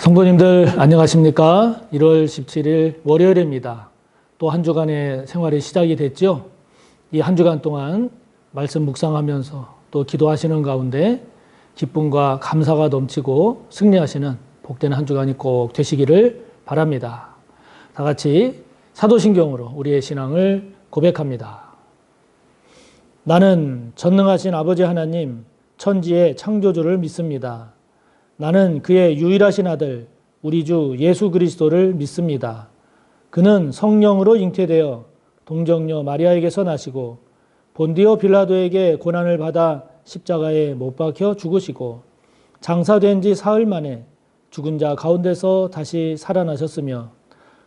성도님들 안녕하십니까? 1월 17일 월요일입니다. 또 한 주간의 생활이 시작이 됐죠. 이 한 주간 동안 말씀 묵상하면서 또 기도하시는 가운데 기쁨과 감사가 넘치고 승리하시는 복된 한 주간이 꼭 되시기를 바랍니다. 다 같이 사도신경으로 우리의 신앙을 고백합니다. 나는 전능하신 아버지 하나님 천지의 창조주를 믿습니다. 나는 그의 유일하신 아들 우리 주 예수 그리스도를 믿습니다. 그는 성령으로 잉태되어 동정녀 마리아에게서 나시고 본디오 빌라도에게 고난을 받아 십자가에 못 박혀 죽으시고 장사된 지 사흘 만에 죽은 자 가운데서 다시 살아나셨으며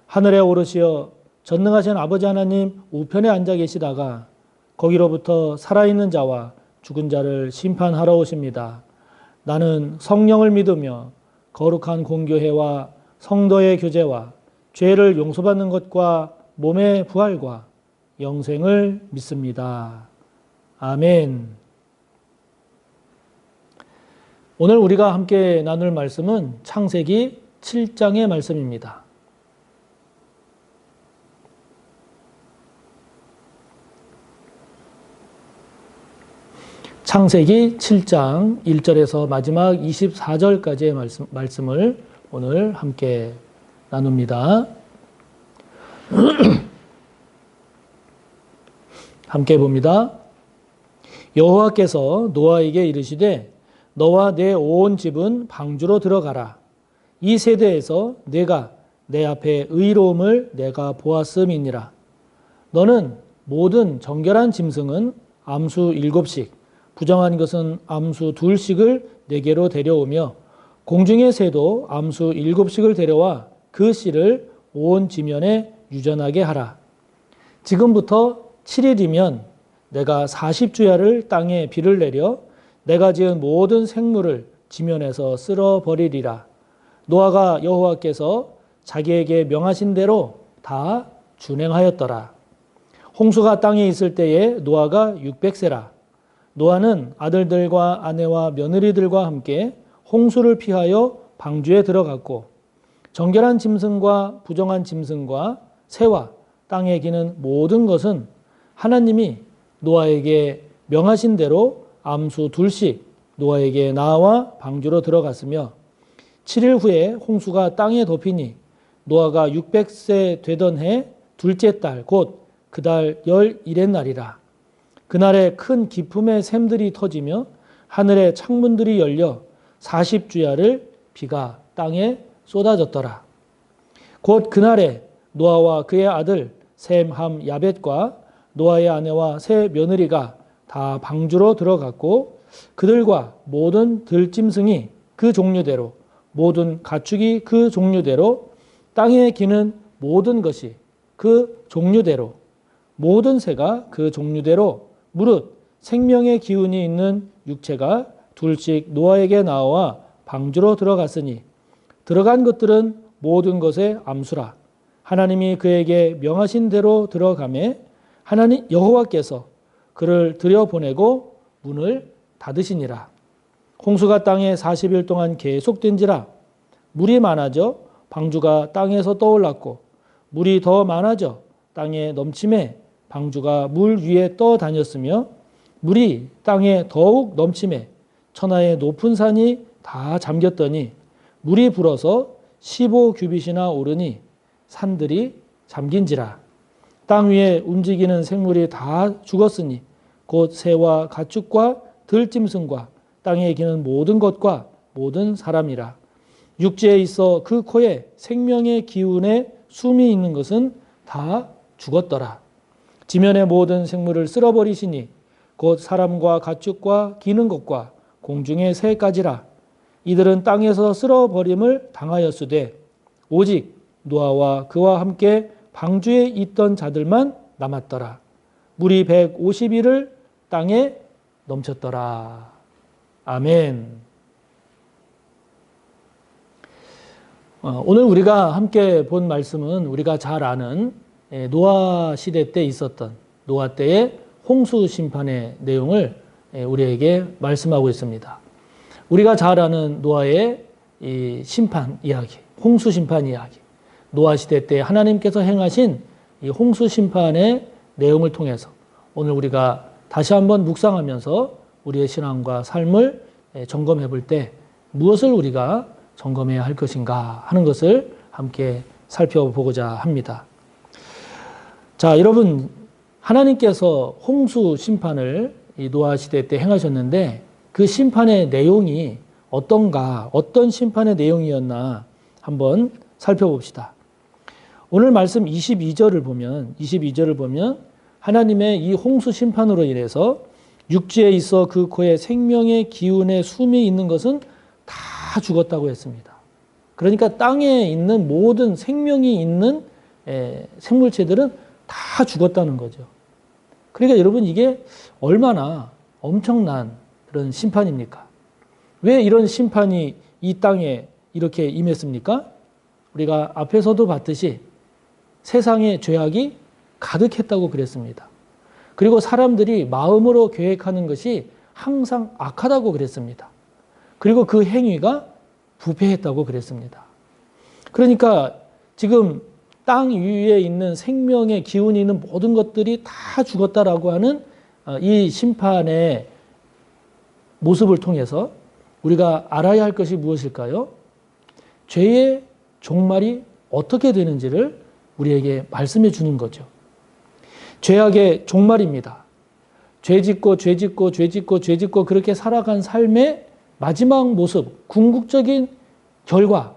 하늘에 오르시어 전능하신 아버지 하나님 우편에 앉아 계시다가 거기로부터 살아있는 자와 죽은 자를 심판하러 오십니다. 나는 성령을 믿으며 거룩한 공교회와 성도의 교제와 죄를 용서받는 것과 몸의 부활과 영생을 믿습니다. 아멘. 오늘 우리가 함께 나눌 말씀은 창세기 7장의 말씀입니다. 창세기 7장 1절에서 마지막 24절까지의 말씀을 오늘 함께 나눕니다. 함께 봅니다. 여호와께서 노아에게 이르시되 너와 내 온 집은 방주로 들어가라. 이 세대에서 내가 내 앞에 의로움을 내가 보았음이니라. 너는 모든 정결한 짐승은 암수 7씩 부정한 것은 암수 2씩을 내게로 데려오며 공중의 새도 암수 7씩을 데려와 그 씨를 온 지면에 유전하게 하라. 지금부터 7일이면 내가 40주야를 땅에 비를 내려 내가 지은 모든 생물을 지면에서 쓸어버리리라. 노아가 여호와께서 자기에게 명하신 대로 다 준행하였더라. 홍수가 땅에 있을 때에 노아가 600세라. 노아는 아들들과 아내와 며느리들과 함께 홍수를 피하여 방주에 들어갔고 정결한 짐승과 부정한 짐승과 새와 땅에 기는 모든 것은 하나님이 노아에게 명하신 대로 암수 2씩 노아에게 나와 방주로 들어갔으며 7일 후에 홍수가 땅에 덮이니 노아가 600세 되던 해 둘째 달 곧 그 달 11의 날이라. 그날에 큰 기품의 샘들이 터지며 하늘의 창문들이 열려 40주야를 비가 땅에 쏟아졌더라. 곧 그날에 노아와 그의 아들 셈, 함, 야벳과 노아의 아내와 세 며느리가 다 방주로 들어갔고 그들과 모든 들짐승이 그 종류대로 모든 가축이 그 종류대로 땅에 기는 모든 것이 그 종류대로 모든 새가 그 종류대로 무릇 생명의 기운이 있는 육체가 2씩 노아에게 나와 방주로 들어갔으니 들어간 것들은 모든 것의 암수라. 하나님이 그에게 명하신 대로 들어가매 하나님 여호와께서 그를 들여보내고 문을 닫으시니라. 홍수가 땅에 40일 동안 계속된지라. 물이 많아져 방주가 땅에서 떠올랐고 물이 더 많아져 땅에 넘침에 방주가 물 위에 떠다녔으며 물이 땅에 더욱 넘침에 천하의 높은 산이 다 잠겼더니 물이 불어서 15규빗이나 오르니 산들이 잠긴지라. 땅 위에 움직이는 생물이 다 죽었으니 곧 새와 가축과 들짐승과 땅에 기는 모든 것과 모든 사람이라. 육지에 있어 그 코에 생명의 기운에 숨이 있는 것은 다 죽었더라. 지면의 모든 생물을 쓸어버리시니 곧 사람과 가축과 기는 것과 공중의 새까지라. 이들은 땅에서 쓸어버림을 당하였으되 오직 노아와 그와 함께 방주에 있던 자들만 남았더라. 물이 150일을 땅에 넘쳤더라. 아멘. 오늘 우리가 함께 본 말씀은 우리가 잘 아는 노아 시대 때 있었던 노아 때의 홍수 심판의 내용을 우리에게 말씀하고 있습니다. 우리가 잘 아는 노아의 이 심판 이야기, 홍수 심판 이야기, 노아 시대 때 하나님께서 행하신 이 홍수 심판의 내용을 통해서 오늘 우리가 다시 한번 묵상하면서 우리의 신앙과 삶을 점검해 볼 때 무엇을 우리가 점검해야 할 것인가 하는 것을 함께 살펴보고자 합니다. 자, 여러분, 하나님께서 홍수 심판을 이 노아 시대 때 행하셨는데 그 심판의 내용이 어떤가, 어떤 심판의 내용이었나 한번 살펴봅시다. 오늘 말씀 22절을 보면 하나님의 이 홍수 심판으로 인해서 육지에 있어 그 코에 생명의 기운의 숨이 있는 것은 다 죽었다고 했습니다. 그러니까 땅에 있는 모든 생명이 있는 생물체들은 다 죽었다는 거죠. 그러니까 여러분 이게 얼마나 엄청난 그런 심판입니까? 왜 이런 심판이 이 땅에 이렇게 임했습니까? 우리가 앞에서도 봤듯이 세상에 죄악이 가득했다고 그랬습니다. 그리고 사람들이 마음으로 계획하는 것이 항상 악하다고 그랬습니다. 그리고 그 행위가 부패했다고 그랬습니다. 그러니까 지금 땅 위에 있는 생명의 기운이 있는 모든 것들이 다 죽었다라고 하는 이 심판의 모습을 통해서 우리가 알아야 할 것이 무엇일까요? 죄의 종말이 어떻게 되는지를 우리에게 말씀해 주는 거죠. 죄악의 종말입니다. 죄 짓고 그렇게 살아간 삶의 마지막 모습, 궁극적인 결과,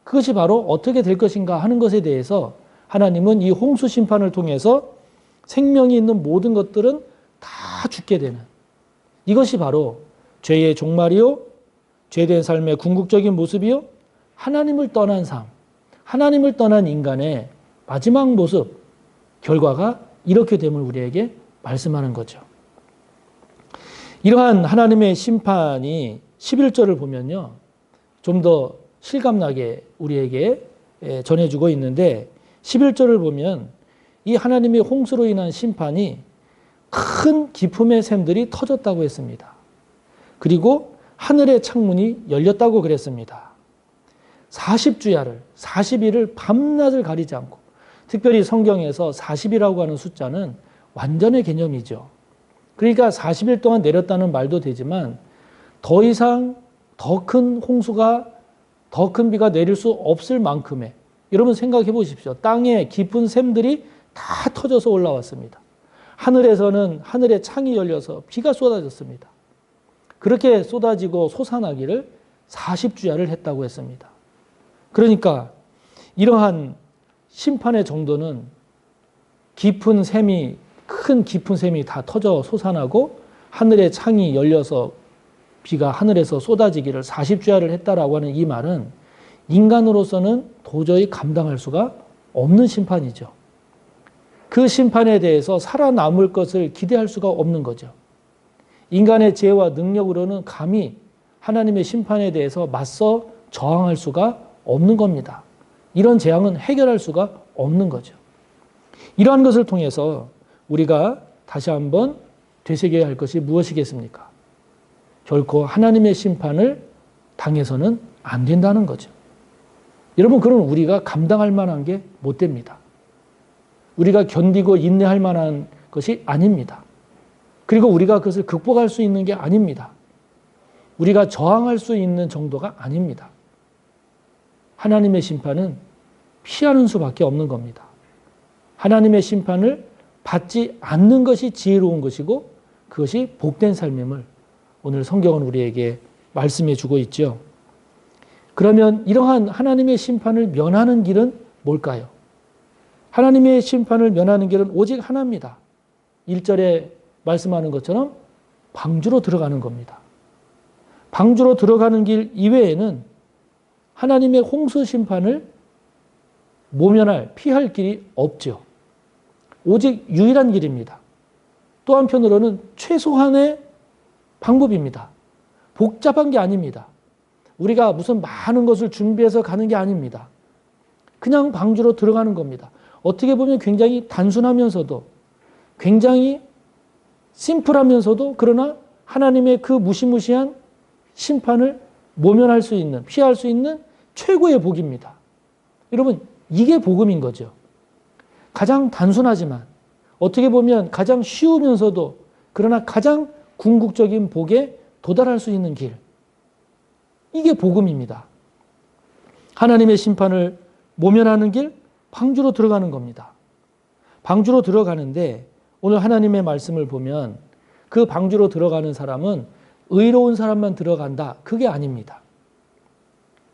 그것이 바로 어떻게 될 것인가 하는 것에 대해서 하나님은 이 홍수 심판을 통해서 생명이 있는 모든 것들은 다 죽게 되는, 이것이 바로 죄의 종말이요, 죄된 삶의 궁극적인 모습이요, 하나님을 떠난 삶, 하나님을 떠난 인간의 마지막 모습, 결과가 이렇게 됨을 우리에게 말씀하는 거죠. 이러한 하나님의 심판이 11절을 보면요, 좀 더 실감나게 우리에게 전해주고 있는데 11절을 보면 이 하나님의 홍수로 인한 심판이 큰 기품의 샘들이 터졌다고 했습니다. 그리고 하늘의 창문이 열렸다고 그랬습니다. 40주야를, 40일을 밤낮을 가리지 않고, 특별히 성경에서 40이라고 하는 숫자는 완전의 개념이죠. 그러니까 40일 동안 내렸다는 말도 되지만 더 이상 더 큰 홍수가, 더 큰 비가 내릴 수 없을 만큼의, 여러분 생각해 보십시오. 땅에 깊은 샘들이 다 터져서 올라왔습니다. 하늘에서는 하늘의 창이 열려서 비가 쏟아졌습니다. 그렇게 쏟아지고 솟아나기를 40주야를 했다고 했습니다. 그러니까 이러한 심판의 정도는 깊은 샘이, 큰 깊은 샘이 다 터져 솟아나고 하늘의 창이 열려서 비가 하늘에서 쏟아지기를 40주야를 했다라고 하는 이 말은 인간으로서는 도저히 감당할 수가 없는 심판이죠. 그 심판에 대해서 살아남을 것을 기대할 수가 없는 거죠. 인간의 지혜와 능력으로는 감히 하나님의 심판에 대해서 맞서 저항할 수가 없는 겁니다. 이런 재앙은 해결할 수가 없는 거죠. 이러한 것을 통해서 우리가 다시 한번 되새겨야 할 것이 무엇이겠습니까? 결코 하나님의 심판을 당해서는 안 된다는 거죠. 여러분, 그럼 우리가 감당할 만한 게 못 됩니다. 우리가 견디고 인내할 만한 것이 아닙니다. 그리고 우리가 그것을 극복할 수 있는 게 아닙니다. 우리가 저항할 수 있는 정도가 아닙니다. 하나님의 심판은 피하는 수밖에 없는 겁니다. 하나님의 심판을 받지 않는 것이 지혜로운 것이고 그것이 복된 삶임을 오늘 성경은 우리에게 말씀해 주고 있죠. 그러면 이러한 하나님의 심판을 면하는 길은 뭘까요? 하나님의 심판을 면하는 길은 오직 하나입니다. 1절에 말씀하는 것처럼 방주로 들어가는 겁니다. 방주로 들어가는 길 이외에는 하나님의 홍수 심판을 모면할, 피할 길이 없죠. 오직 유일한 길입니다. 또 한편으로는 최소한의 방법입니다. 복잡한 게 아닙니다. 우리가 무슨 많은 것을 준비해서 가는 게 아닙니다. 그냥 방주로 들어가는 겁니다. 어떻게 보면 굉장히 단순하면서도, 굉장히 심플하면서도, 그러나 하나님의 그 무시무시한 심판을 모면할 수 있는, 피할 수 있는 최고의 복입니다. 여러분, 이게 복음인 거죠. 가장 단순하지만 어떻게 보면 가장 쉬우면서도 그러나 가장 궁극적인 복에 도달할 수 있는 길. 이게 복음입니다. 하나님의 심판을 모면하는 길, 방주로 들어가는 겁니다. 방주로 들어가는데 오늘 하나님의 말씀을 보면 그 방주로 들어가는 사람은 의로운 사람만 들어간다. 그게 아닙니다.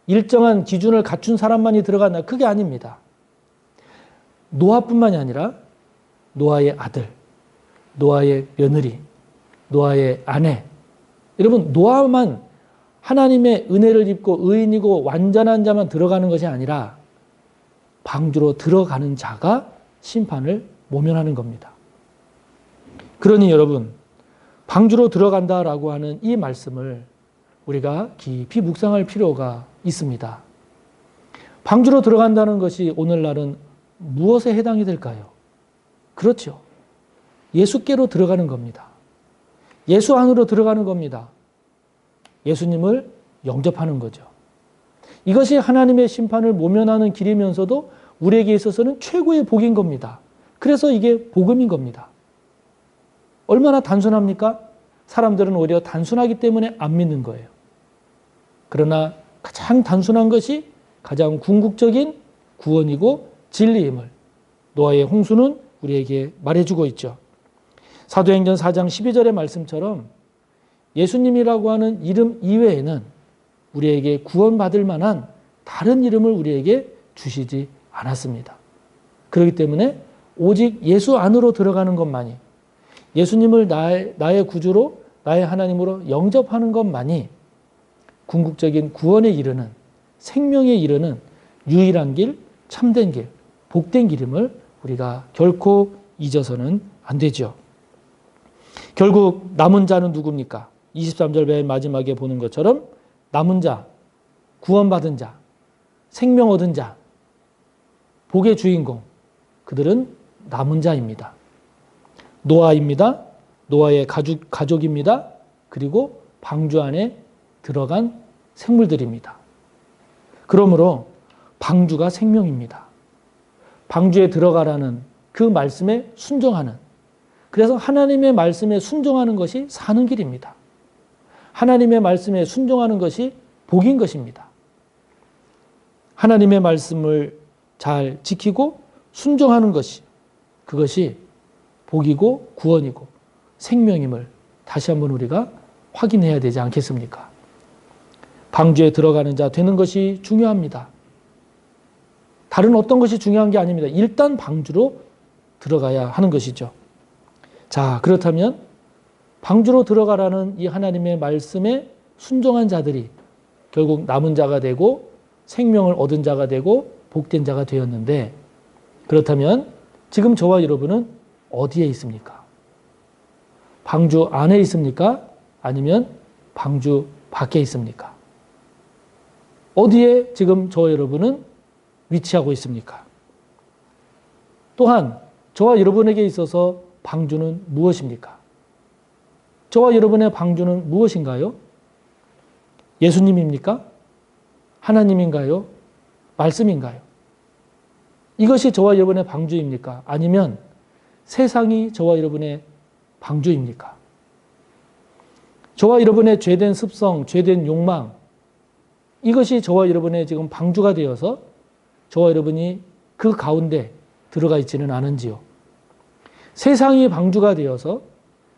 일정한 기준을 갖춘 사람만이 들어간다. 그게 아닙니다. 노아뿐만이 아니라 노아의 아들, 노아의 며느리, 노아의 아내. 여러분, 노아만 하나님의 은혜를 입고 의인이고 완전한 자만 들어가는 것이 아니라 방주로 들어가는 자가 심판을 모면하는 겁니다. 그러니 여러분, 방주로 들어간다라고 하는 이 말씀을 우리가 깊이 묵상할 필요가 있습니다. 방주로 들어간다는 것이 오늘날은 무엇에 해당이 될까요? 그렇죠. 예수께로 들어가는 겁니다. 예수 안으로 들어가는 겁니다. 예수님을 영접하는 거죠. 이것이 하나님의 심판을 모면하는 길이면서도 우리에게 있어서는 최고의 복인 겁니다. 그래서 이게 복음인 겁니다. 얼마나 단순합니까? 사람들은 오히려 단순하기 때문에 안 믿는 거예요. 그러나 가장 단순한 것이 가장 궁극적인 구원이고 진리임을 노아의 홍수는 우리에게 말해주고 있죠. 사도행전 4장 12절의 말씀처럼 예수님이라고 하는 이름 이외에는 우리에게 구원받을 만한 다른 이름을 우리에게 주시지 않았습니다. 그렇기 때문에 오직 예수 안으로 들어가는 것만이, 예수님을 나의 구주로, 나의 하나님으로 영접하는 것만이 궁극적인 구원에 이르는, 생명에 이르는 유일한 길, 참된 길, 복된 길임을 우리가 결코 잊어서는 안 되죠. 결국 남은 자는 누굽니까? 23절 맨 마지막에 보는 것처럼 남은 자, 구원받은 자, 생명 얻은 자, 복의 주인공, 그들은 남은 자입니다. 노아입니다. 노아의 가족입니다. 그리고 방주 안에 들어간 생물들입니다. 그러므로 방주가 생명입니다. 방주에 들어가라는 그 말씀에 순종하는, 그래서 하나님의 말씀에 순종하는 것이 사는 길입니다. 하나님의 말씀에 순종하는 것이 복인 것입니다. 하나님의 말씀을 잘 지키고 순종하는 것이, 그것이 복이고 구원이고 생명임을 다시 한번 우리가 확인해야 되지 않겠습니까? 방주에 들어가는 자 되는 것이 중요합니다. 다른 어떤 것이 중요한 게 아닙니다. 일단 방주로 들어가야 하는 것이죠. 자, 그렇다면 방주로 들어가라는 이 하나님의 말씀에 순종한 자들이 결국 남은 자가 되고 생명을 얻은 자가 되고 복된 자가 되었는데, 그렇다면 지금 저와 여러분은 어디에 있습니까? 방주 안에 있습니까? 아니면 방주 밖에 있습니까? 어디에 지금 저와 여러분은 위치하고 있습니까? 또한 저와 여러분에게 있어서 방주는 무엇입니까? 저와 여러분의 방주는 무엇인가요? 예수님입니까? 하나님인가요? 말씀인가요? 이것이 저와 여러분의 방주입니까? 아니면 세상이 저와 여러분의 방주입니까? 저와 여러분의 죄된 습성, 죄된 욕망, 이것이 저와 여러분의 지금 방주가 되어서 저와 여러분이 그 가운데 들어가 있지는 않은지요? 세상이 방주가 되어서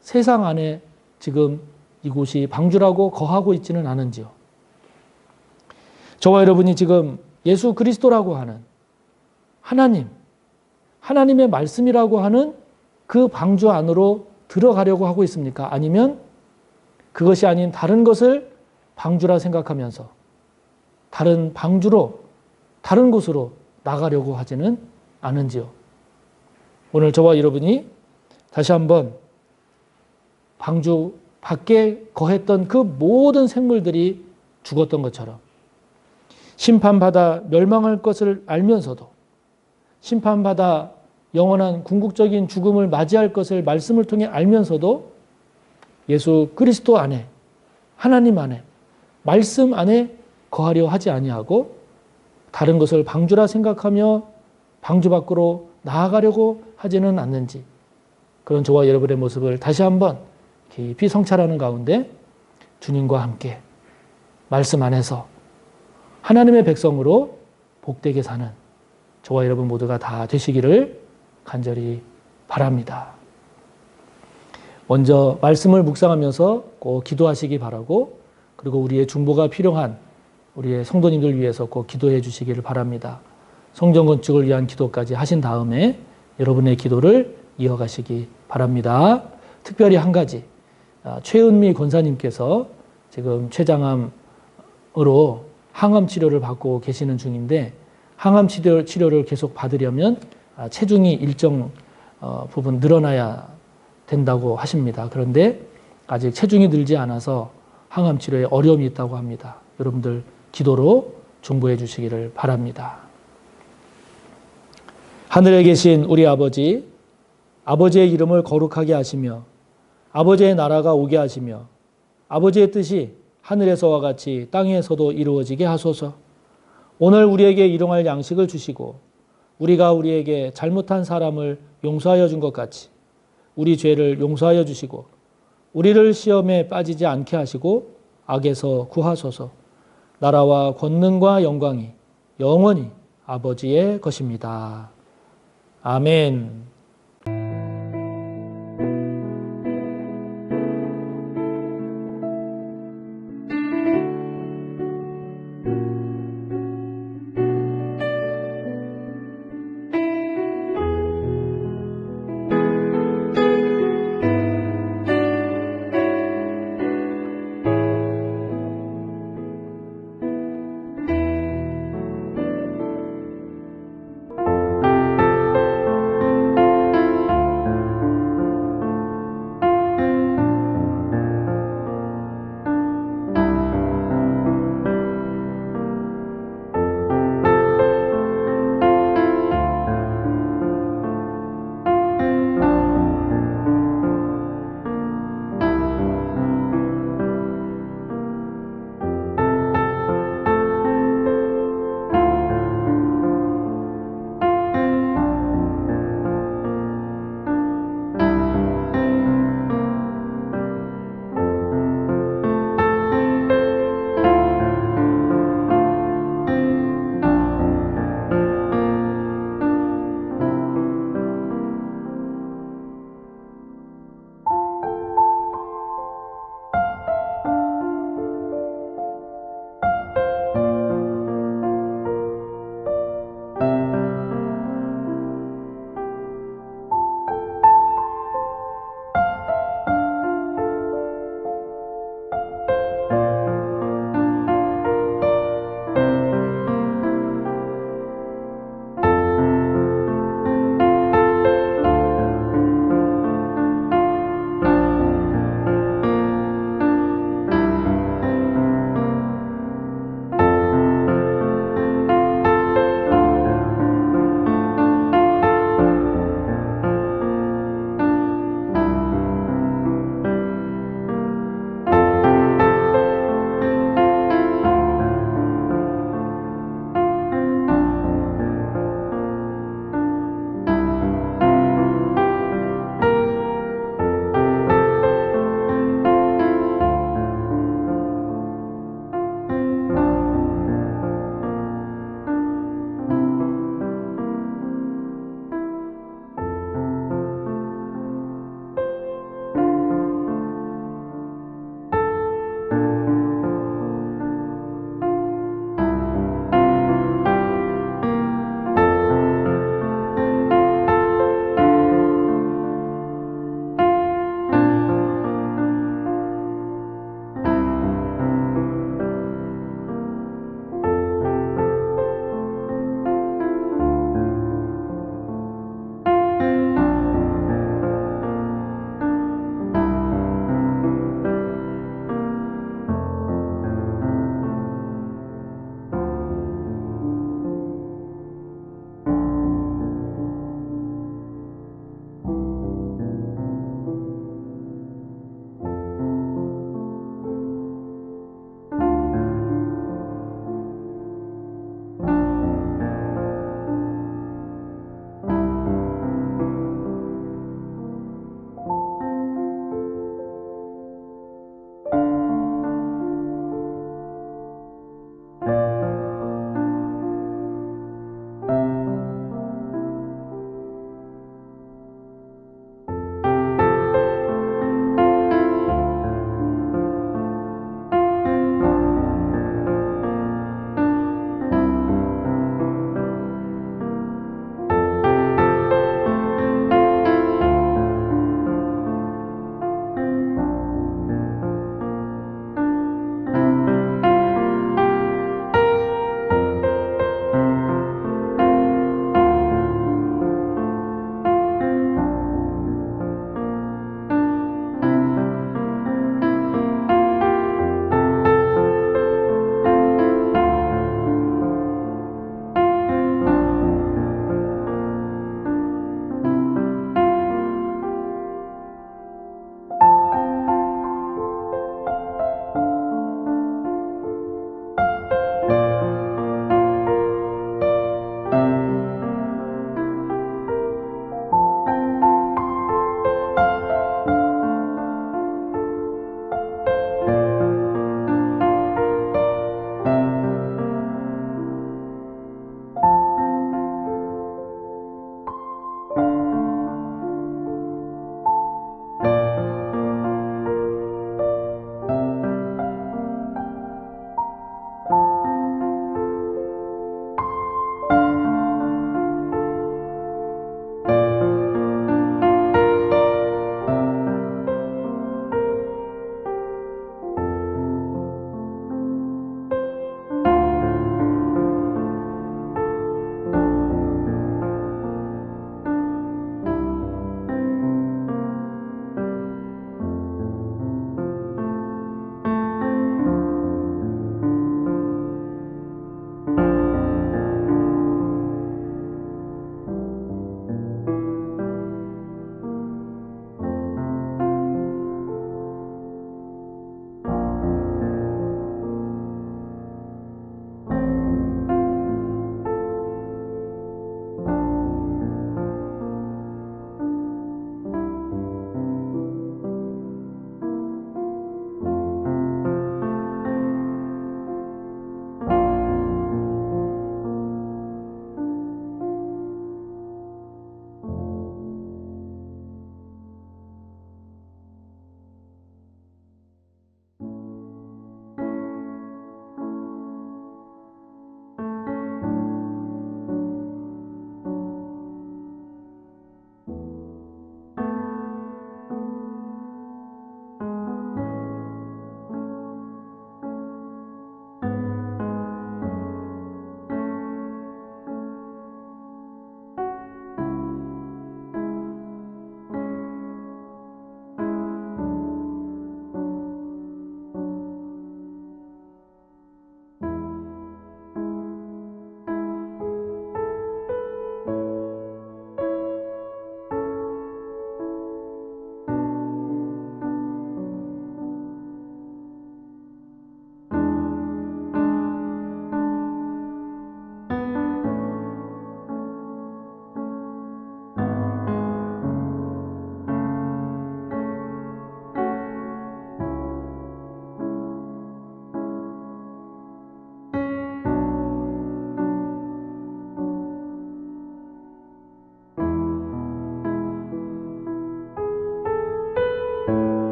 세상 안에 지금 이곳이 방주라고 거하고 있지는 않은지요? 저와 여러분이 지금 예수 그리스도라고 하는 하나님, 하나님의 말씀이라고 하는 그 방주 안으로 들어가려고 하고 있습니까? 아니면 그것이 아닌 다른 것을 방주라 생각하면서 다른 방주로, 다른 곳으로 나가려고 하지는 않은지요? 오늘 저와 여러분이 다시 한번 방주 밖에 거했던 그 모든 생물들이 죽었던 것처럼 심판받아 멸망할 것을 알면서도, 심판받아 영원한 궁극적인 죽음을 맞이할 것을 말씀을 통해 알면서도 예수 그리스도 안에, 하나님 안에 말씀 안에 거하려 하지 아니하고 다른 것을 방주라 생각하며 방주 밖으로 나아가려고 하지는 않는지, 그런 저와 여러분의 모습을 다시 한번 깊이 성찰하는 가운데 주님과 함께 말씀 안에서 하나님의 백성으로 복되게 사는 저와 여러분 모두가 다 되시기를 간절히 바랍니다. 먼저 말씀을 묵상하면서 꼭 기도하시기 바라고, 그리고 우리의 중보가 필요한 우리의 성도님들 위해서 꼭 기도해 주시기를 바랍니다. 성전 건축을 위한 기도까지 하신 다음에 여러분의 기도를 이어가시기 바랍니다. 특별히 한 가지, 최은미 권사님께서 지금 췌장암으로 항암 치료를 받고 계시는 중인데, 항암 치료를 계속 받으려면 체중이 일정 부분 늘어나야 된다고 하십니다. 그런데 아직 체중이 늘지 않아서 항암 치료에 어려움이 있다고 합니다. 여러분들 기도로 중보해 주시기를 바랍니다. 하늘에 계신 우리 아버지, 아버지의 이름을 거룩하게 하시며 아버지의 나라가 오게 하시며 아버지의 뜻이 하늘에서와 같이 땅에서도 이루어지게 하소서. 오늘 우리에게 일용할 양식을 주시고 우리가 우리에게 잘못한 사람을 용서하여 준 것 같이 우리 죄를 용서하여 주시고 우리를 시험에 빠지지 않게 하시고 악에서 구하소서. 나라와 권능과 영광이 영원히 아버지의 것입니다. 아멘.